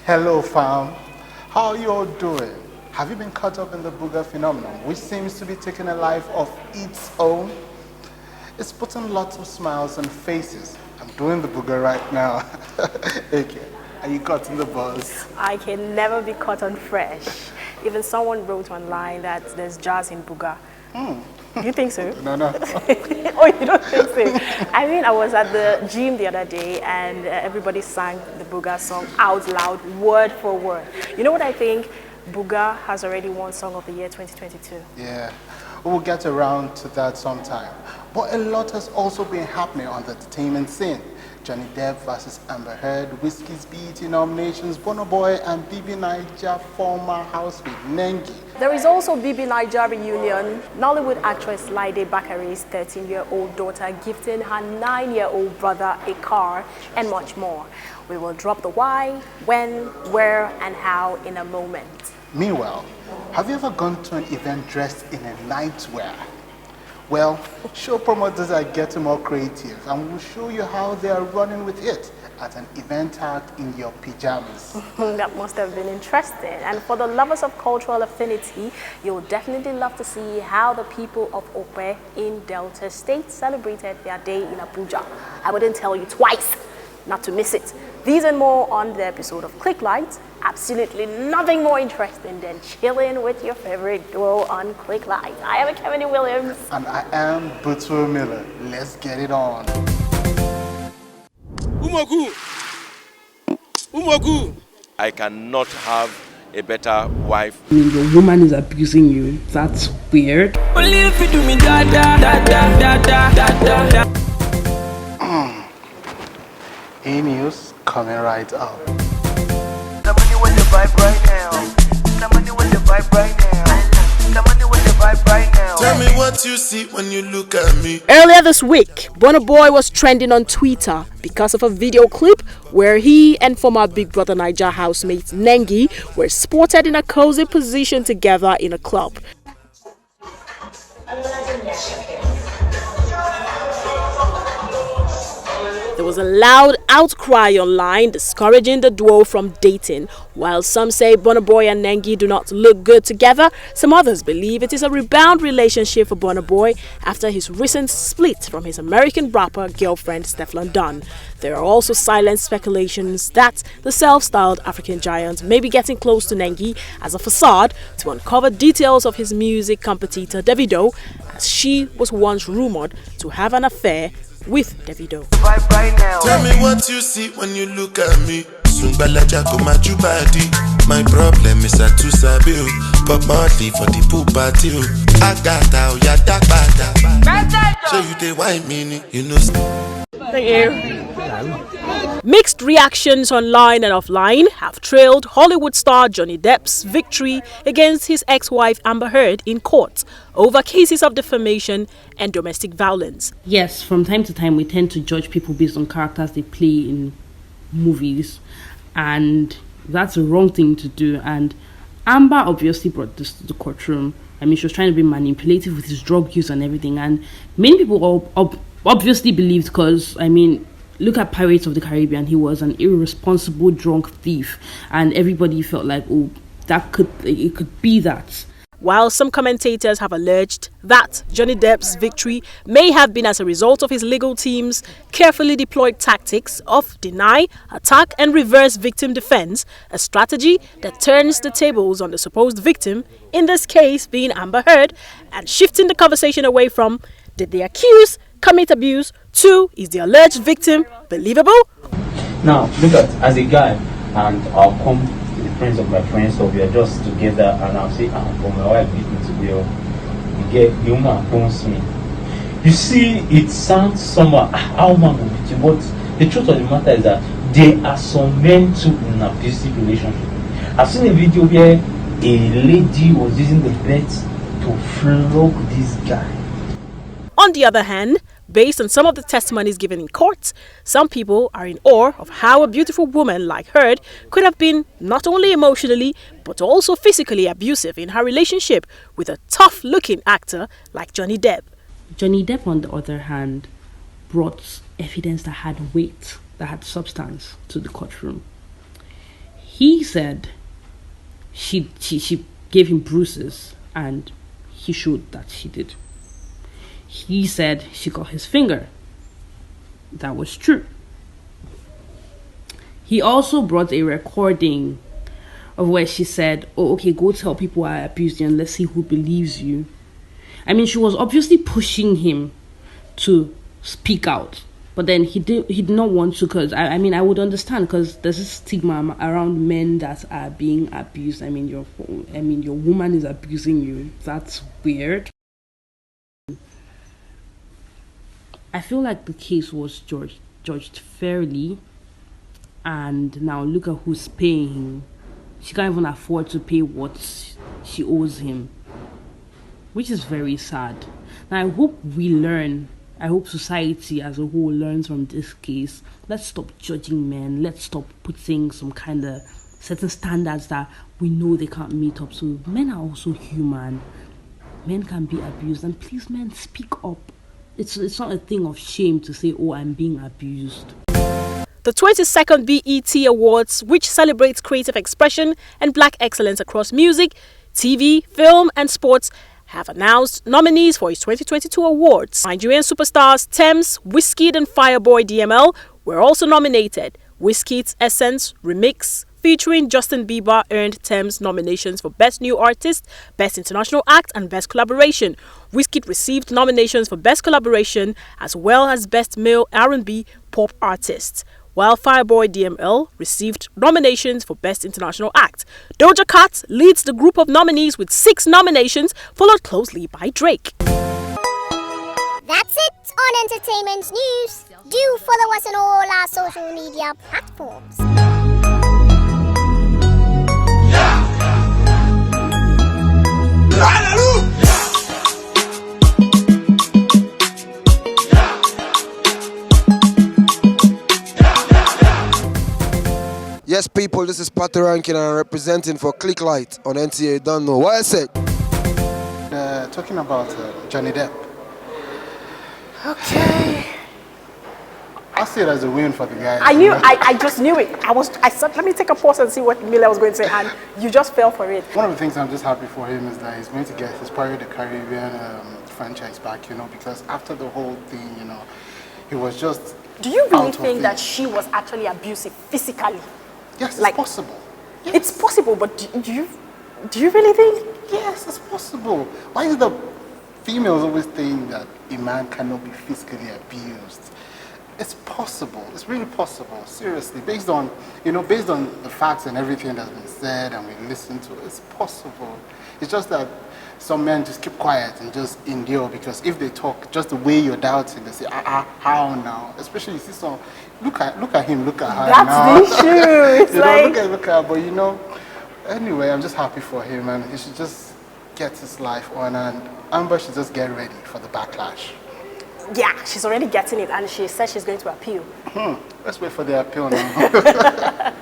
Hello, fam. How are you all doing? Have you been caught up in the booger phenomenon, which seems to be taking a life of its own? It's putting lots of smiles on faces. I'm doing the booger right now. Okay, are you caught in the buzz? I can never be caught on fresh. Even someone wrote online that there's jazz in booger. Do you think so? No. Oh, you don't think so? I mean, I was at the gym the other day and everybody sang the Booga song out loud, word for word. You know what I think? Booga has already won Song of the Year 2022. Yeah, we'll get around to that sometime. But a lot has also been happening on the entertainment scene. Johnny Depp versus Amber Heard, Whiskey's BET nominations, Burna Boy and Bibi Naija former housemate Nengi. There is also Bibi Naija reunion, Nollywood actress Laide Bakare's 13-year-old daughter gifting her 9-year-old brother a car, and much more. We will drop the why, when, where, and how in a moment. Meanwhile, have you ever gone to an event dressed in a nightwear? Well, show promoters are getting more creative and we'll show you how they are running with it at an event tagged in your pajamas. That must have been interesting. And for the lovers of cultural affinity, you'll definitely love to see how the people of Ope in Delta State celebrated their day in Abuja. I wouldn't tell you twice not to miss it. These and more on the episode of Klieglight. Absolutely nothing more interesting than chilling with your favorite duo on Klieglight. I am Kevin Williams. And I am Butu Miller. Let's get it on. Umogu! Umogu! I cannot have a better wife. Your woman is abusing you. That's weird. Only if you do me da da da da da da da. E-News coming right up. Somebody with the vibe right now. Somebody with the vibe right now. Somebody with the vibe right now. Tell me what you see when you look at me. Earlier this week, Burna Boy was trending on Twitter because of a video clip where he and former Big Brother Naija housemate Nengi were spotted in a cozy position together in a club. There was a loud outcry online discouraging the duo from dating. While some say Burna Boy and Nengi do not look good together, some others believe it is a rebound relationship for Burna Boy after his recent split from his American rapper girlfriend Stefflon Don. There are also silent speculations that the self-styled African giant may be getting close to Nengi as a facade to uncover details of his music competitor Davido, as she was once rumored to have an affair with Davido. Tell me what you see when you look at me. My problem is I too sabi, but mostly for the pool party. I got out, ya that bad. So you dey white meaning, you know. Thank you. Mixed reactions online and offline have trailed Hollywood star Johnny Depp's victory against his ex-wife Amber Heard in court over cases of defamation and domestic violence. Yes, from time to time we tend to judge people based on characters they play in movies, and that's a wrong thing to do. And Amber obviously brought this to the courtroom. I mean, she was trying to be manipulative with his drug use and everything, and many people obviously believed, because I mean, look at Pirates of the Caribbean. He was an irresponsible drunk thief, and everybody felt like, oh, it could be that. While some commentators have alleged that Johnny Depp's victory may have been as a result of his legal team's carefully deployed tactics of deny, attack and reverse victim defense, a strategy that turns the tables on the supposed victim, in this case being Amber Heard, and shifting the conversation away from did the accused commit abuse to is the alleged victim believable? Now, look at, as a guy, and I'll come to the friends of my friends, so we are just together, and I'll say, oh, my wife beat me today, you get, the woman bones me. You see, it sounds somehow, how man will beat you, but the truth of the matter is that there are some men too in an abusive relationship. I've seen a video where a lady was using the bed to flog this guy. On the other hand, based on some of the testimonies given in court, some people are in awe of how a beautiful woman like Heard could have been not only emotionally but also physically abusive in her relationship with a tough-looking actor like Johnny Depp. Johnny Depp, on the other hand, brought evidence that had weight, that had substance to the courtroom. He said she gave him bruises, and he showed that she did. He said she got his finger. That was true. He also brought a recording of where she said, "Oh, okay, go tell people I abused you and let's see who believes you." I mean, she was obviously pushing him to speak out, but then he did not want to, because I mean, I would understand, because there's a stigma around men that are being abused. I mean, your woman is abusing you. That's weird. I feel like the case was judged fairly, and now look at who's paying him. She can't even afford to pay what she owes him, which is very sad. Now I hope society as a whole learns from this case. Let's stop judging men. Let's stop putting some kind of certain standards that we know they can't meet up to. Men are also human. Men can be abused, and please, men, speak up. It's not a thing of shame to say, "Oh, I'm being abused." The 22nd BET Awards, which celebrates creative expression and black excellence across music, TV, film and sports, have announced nominees for its 2022 awards. Nigerian superstars Tems, Wizkid and Fireboy DML were also nominated. Wizkid's Essence Remix featuring Justin Bieber earned Tems nominations for Best New Artist, Best International Act and Best Collaboration. Wizkid received nominations for Best Collaboration as well as Best Male R&B Pop Artist, while Fireboy DML received nominations for Best International Act. Doja Cat leads the group of nominees with 6 nominations, followed closely by Drake. That's it on entertainment news. Do follow us on all our social media platforms. Yes, people, this is Pato Rankin and I'm representing for Klieglight on NTA. Don't know what I said. Talking about Johnny Depp. Okay. I see it as a win for the guy. I just knew it. I said, let me take a pause and see what Miller was going to say, and you just fell for it. One of the things I'm just happy for him is that he's going to get his Pirates of the Caribbean franchise back, because after the whole thing, he was just. Do you really think that she was actually abusive physically? Yes, it's possible. Yes. It's possible, but do you really think? Yes, it's possible. Why is the females always think that a man cannot be physically abused? It's possible. It's really possible. Seriously, based on the facts and everything that's been said and we listen to, it's possible. It's just that some men just keep quiet and just endure, because if they talk just the way you're doubting, they say, how now? Especially you see some, look at him, look at her. That's the issue. It's look at her, but anyway, I'm just happy for him, and he should just get his life on, and Amber should just get ready for the backlash. Yeah, she's already getting it, and she said she's going to appeal. Let's wait for the appeal now.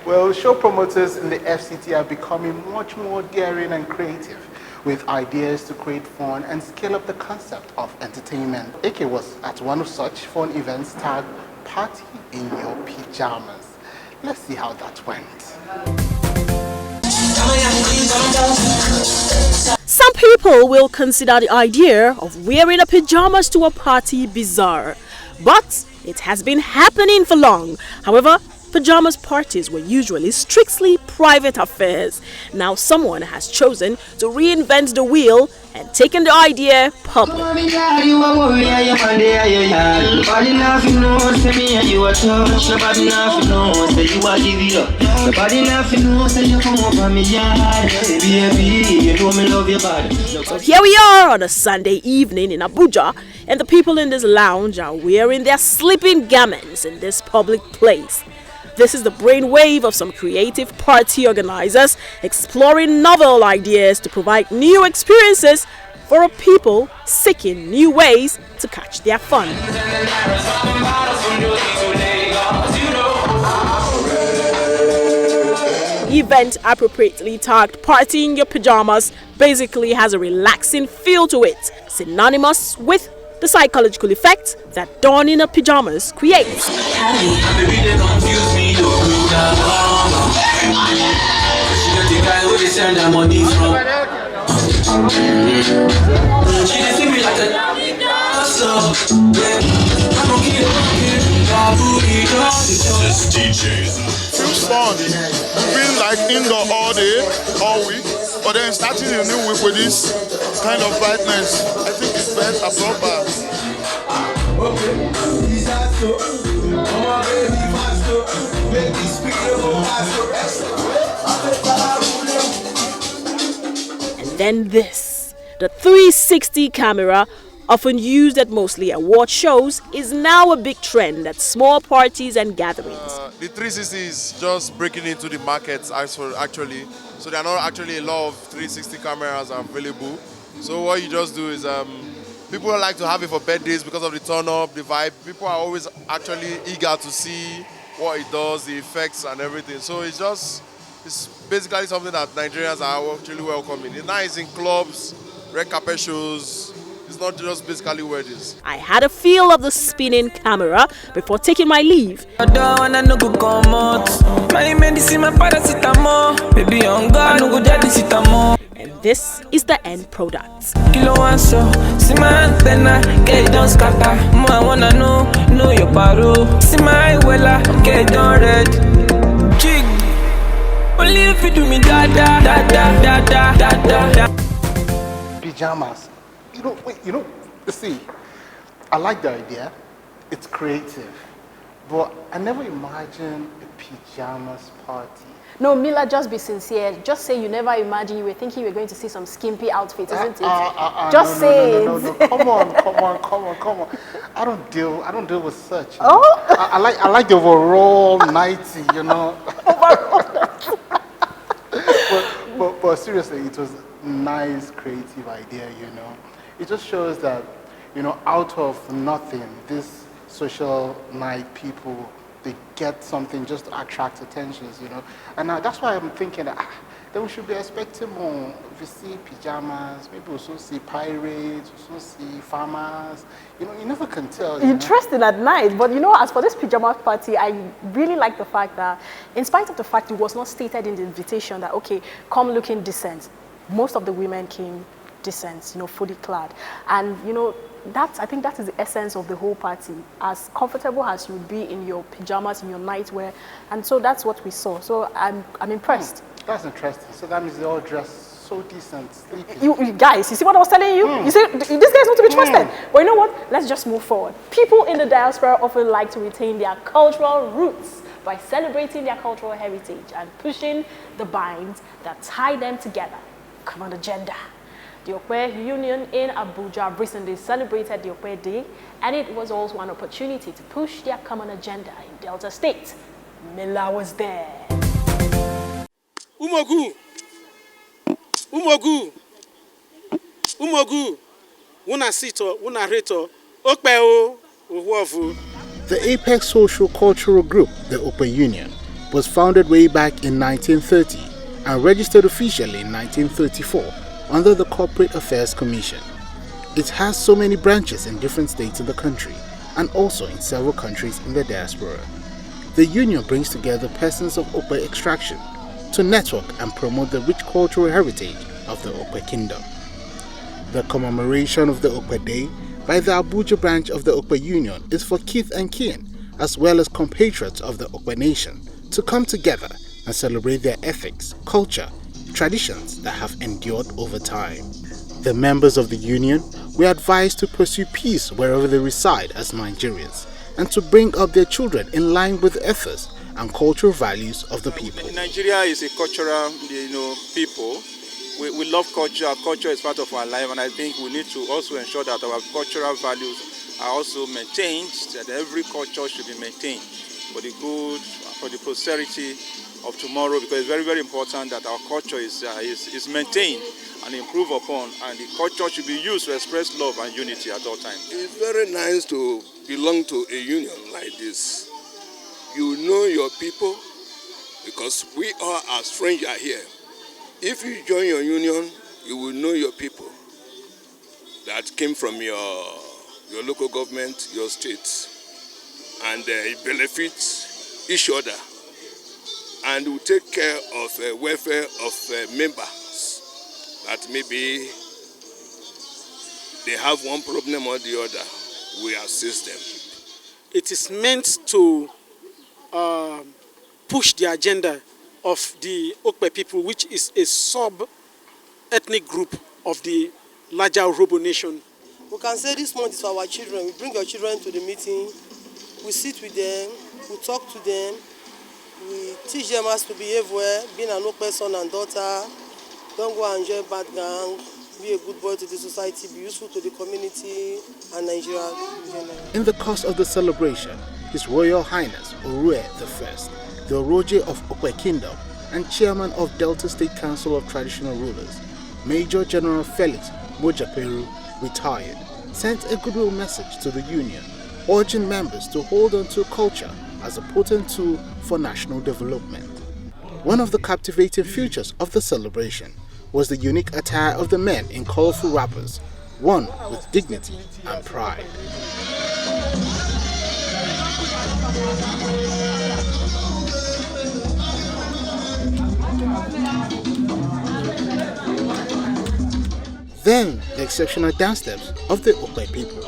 Well, show promoters in the FCT are becoming much more daring and creative, with ideas to create fun and scale up the concept of entertainment. AK was at one of such fun events tagged Party in Your Pajamas. Let's see how that went. Some people will consider the idea of wearing a pajamas to a party bizarre, but it has been happening for long. However, pajamas parties were usually strictly private affairs. Now someone has chosen to reinvent the wheel and taken the idea public. So here we are on a Sunday evening in Abuja, and the people in this lounge are wearing their sleeping garments in this public place. This is the brainwave of some creative party organizers exploring novel ideas to provide new experiences for a people seeking new ways to catch their fun. The event, appropriately tagged Party in Your Pajamas, basically has a relaxing feel to it, synonymous with the psychological effect that donning a pajamas creates. She got the guy where they send her money from. She dey see me like a hustler. I don't care. This DJs. Feels fun. We've been like indoor all day, all week, but then starting a new week with this kind of brightness, I think it's best absorbed by. And then this, the 360 camera, often used at mostly award shows, is now a big trend at small parties and gatherings. The 360 is just breaking into the markets actually. So there are not actually a lot of 360 cameras available. So what you just do is people like to have it for birthdays because of the turn up, the vibe. People are always actually eager to see what it does, the effects and everything. So it's basically something that Nigerians are actually welcoming. Now it's in clubs, red carpet shows. It's not just basically weddings. I had a feel of the spinning camera before taking my leave. And this is the end product. Pajamas. See, I like the idea. It's creative. But I never imagined a pajamas party. No, Mila, just be sincere. Just say you never imagined you were thinking you were going to see some skimpy outfit, isn't it? Just say no. Come on. I don't deal with such. Oh? I like the overall 90, you know. but seriously, it was a nice, creative idea, you know. It just shows that, you know, out of nothing, this social night people, they get something just to attract attentions, you know. And that's why I'm thinking that then we should be expecting more. If you see pajamas, maybe we'll also see pirates, we'll also see farmers. You know, you never can tell. Interesting at night. But you know, as for this pajamas party, I really like the fact that, in spite of the fact it was not stated in the invitation that, okay, come looking decent, most of the women came decent, you know, fully clad. And, you know, I think that is the essence of the whole party, as comfortable as you would be in your pajamas, in your nightwear. And so that's what we saw. So I'm impressed. That's interesting. So that means they all dress so decent, sleeping. You guys, you see what I was telling you? You see, these guys want to be trusted. But you know what? Let's just move forward. People in the diaspora often like to retain their cultural roots by celebrating their cultural heritage and pushing the binds that tie them together. Come on, agenda. The Okwe Union in Abuja recently celebrated the Okwe Day, and it was also an opportunity to push their common agenda in Delta State. Mila was there. Umogu, una sito, una reto, okpeo, uwovu. The Apex Social Cultural Group, the Okwe Union, was founded way back in 1930 and registered officially in 1934 under the Corporate Affairs Commission. It has so many branches in different states in the country and also in several countries in the diaspora. The union brings together persons of Okwe extraction to network and promote the rich cultural heritage of the Okwe Kingdom. The commemoration of the Okwe Day by the Abuja branch of the Okwe Union is for kith and kin, as well as compatriots of the Okwe Nation, to come together and celebrate their ethics, culture, traditions that have endured over time. The members of the union were advised to pursue peace wherever they reside as Nigerians and to bring up their children in line with the ethos and cultural values of the people. Nigeria is a cultural, people. We love culture. Our culture is part of our life, and I think we need to also ensure that our cultural values are also maintained, that every culture should be maintained for the good, for the posterity of tomorrow, because it's very, very important that our culture is maintained and improved upon, and the culture should be used to express love and unity at all times. It's very nice to belong to a union like this. You know your people, because we are a stranger here. If you join your union, you will know your people that came from your local government, your state, and it benefits each other. and will take care of welfare of members. That maybe they have one problem or the other, we assist them. It is meant to push the agenda of the Okpe people, which is a sub-ethnic group of the larger Urhobo nation. We can say this month is for our children. We bring your children to the meeting, we sit with them, we talk to them, we teach them how to behave well, being an Okpe son and daughter, don't go and enjoy bad gang, be a good boy to the society, be useful to the community and Nigeria in general. In the course of the celebration, His Royal Highness Orue I, the Oroje of Okpe Kingdom and Chairman of Delta State Council of Traditional Rulers, Major General Felix Mojaperu, retired, sent a goodwill message to the Union, urging members to hold on to culture as a potent tool for national development. One of the captivating features of the celebration was the unique attire of the men in colorful wrappers, one with dignity and pride. Then the exceptional dance steps of the Okpe people.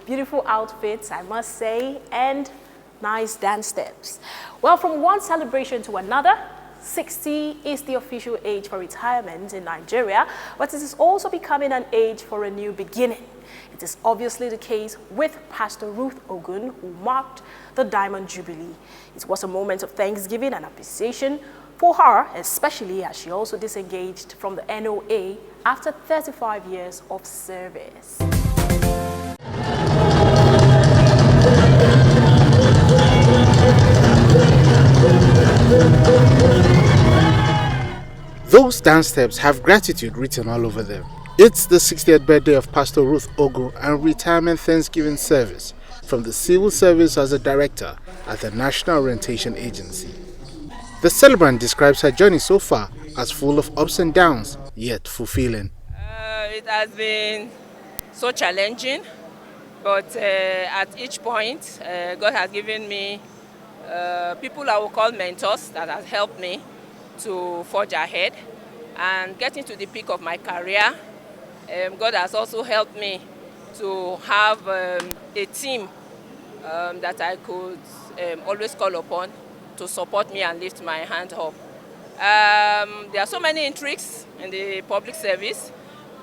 Beautiful outfits, I must say, and nice dance steps. Well, from one celebration to another, 60 is the official age for retirement in Nigeria, but it is also becoming an age for a new beginning. It is obviously the case with Pastor Ruth Ogun, who marked the Diamond Jubilee. It was a moment of thanksgiving and appreciation for her, especially as she also disengaged from the NOA after 35 years of service. Those dance steps have gratitude written all over them. It's the 60th birthday of Pastor Ruth Ogun and retirement Thanksgiving service from the civil service as a director at the National Orientation Agency. The celebrant describes her journey so far as full of ups and downs, yet fulfilling. It has been so challenging, but at each point, God has given me people I will call mentors that has helped me to forge ahead and getting to the peak of my career. God has also helped me to have a team that I could always call upon to support me and lift my hand up. There are so many intrigues in the public service,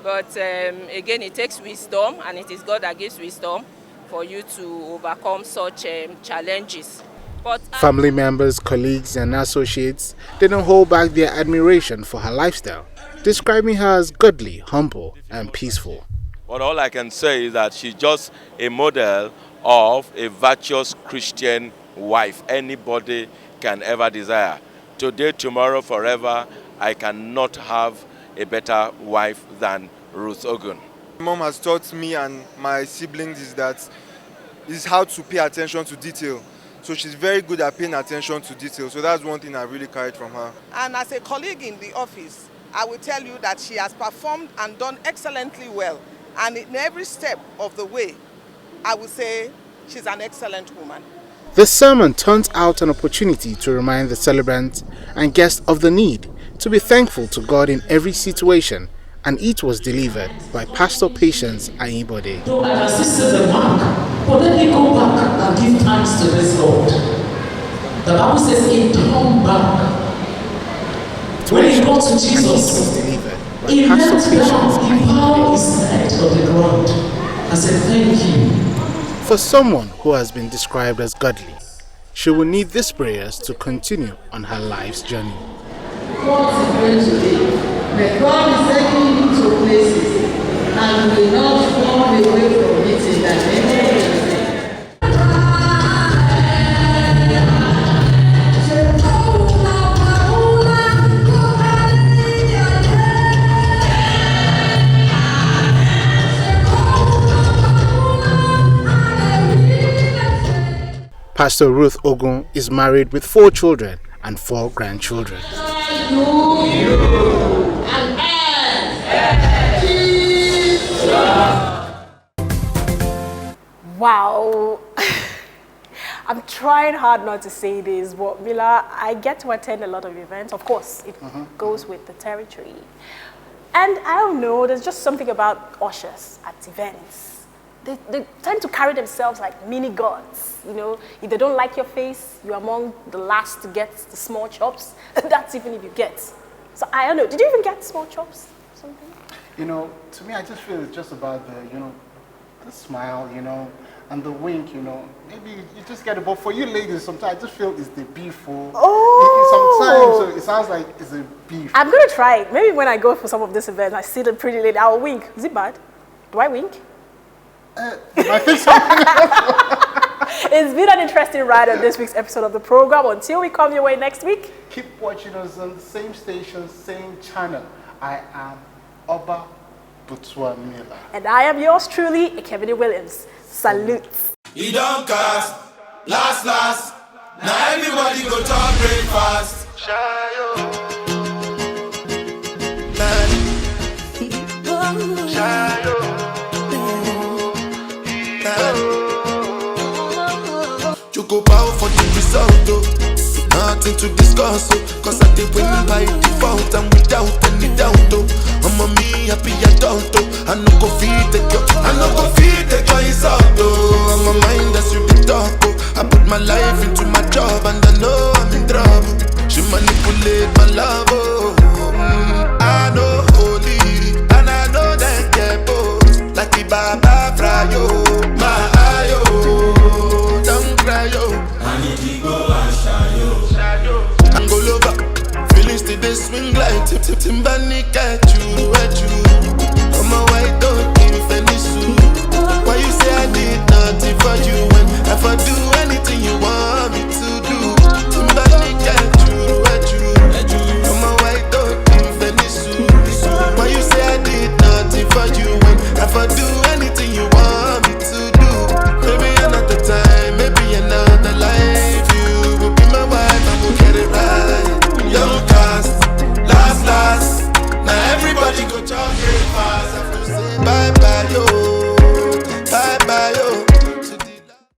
but again, it takes wisdom, and it is God that gives wisdom for you to overcome such challenges. But family members, colleagues and associates didn't hold back their admiration for her lifestyle, describing her as godly, humble and peaceful. But all I can say is that she's just a model of a virtuous Christian wife anybody can ever desire. Today, tomorrow, forever, I cannot have a better wife than Ruth Ogun. Mom has taught me and my siblings is how to pay attention to detail. So she's very good at paying attention to detail. So that's one thing I really carried from her. And as a colleague in the office, I will tell you that she has performed and done excellently well. And in every step of the way, I would say she's an excellent woman. The sermon turns out an opportunity to remind the celebrant and guests of the need to be thankful to God in every situation, and it was delivered by Pastor Patience Ayibode. So I assisted the mark, but let me go back and give thanks to this Lord. The Bible says he turned back. When he got to Jesus, he knelt down, he bowed his head on the ground and said, thank you. For someone who has been described as godly, she will need these prayers to continue on her life's journey. God is going to be. May God is taking you to places and will not fall away from it in the name of Jesus. Pastor Ruth Ogun is married with 4 children and 4 grandchildren. You and Wow. I'm trying hard not to say this, but Mila, I get to attend a lot of events. Of course, it goes with the territory. And I don't know, there's just something about ushers at events. They tend to carry themselves like mini gods. You know, if they don't like your face, you're among the last to get the small chops. That's even if you get. So I don't know, did you even get small chops? Something? You know, to me, I just feel it's just about the smile, and the wink, Maybe you just get it, but for you ladies, sometimes I just feel it's the beef. Sometimes it sounds like it's a beef. I'm going to try it. Maybe when I go for some of this event, I see the pretty lady, I'll wink. Is it bad? Do I wink? I think something else. It's been an interesting ride on this week's episode of the program. Until we come your way next week, keep watching us on the same station, same channel. I am Oba Butua Miller. And I am yours truly, Kevin Williams. Salute. You don't cast, last. Now everybody go talk breakfast. You go bow for the result, though. Nothing to discuss, oh. Cause I did win by default and without any doubt, oh. I'm a me happy adult, oh. I no go feed the joy is out, oh. I'm a mind that's you be talk, oh. I put my life into my job and I know I'm in trouble. She manipulate my love, oh. I know holy and I know that get both. Like the Baba Frayo, my ayo, don't cry, yo. I need to go and shayo. Angolova, feelings till they swing like Timbani catch.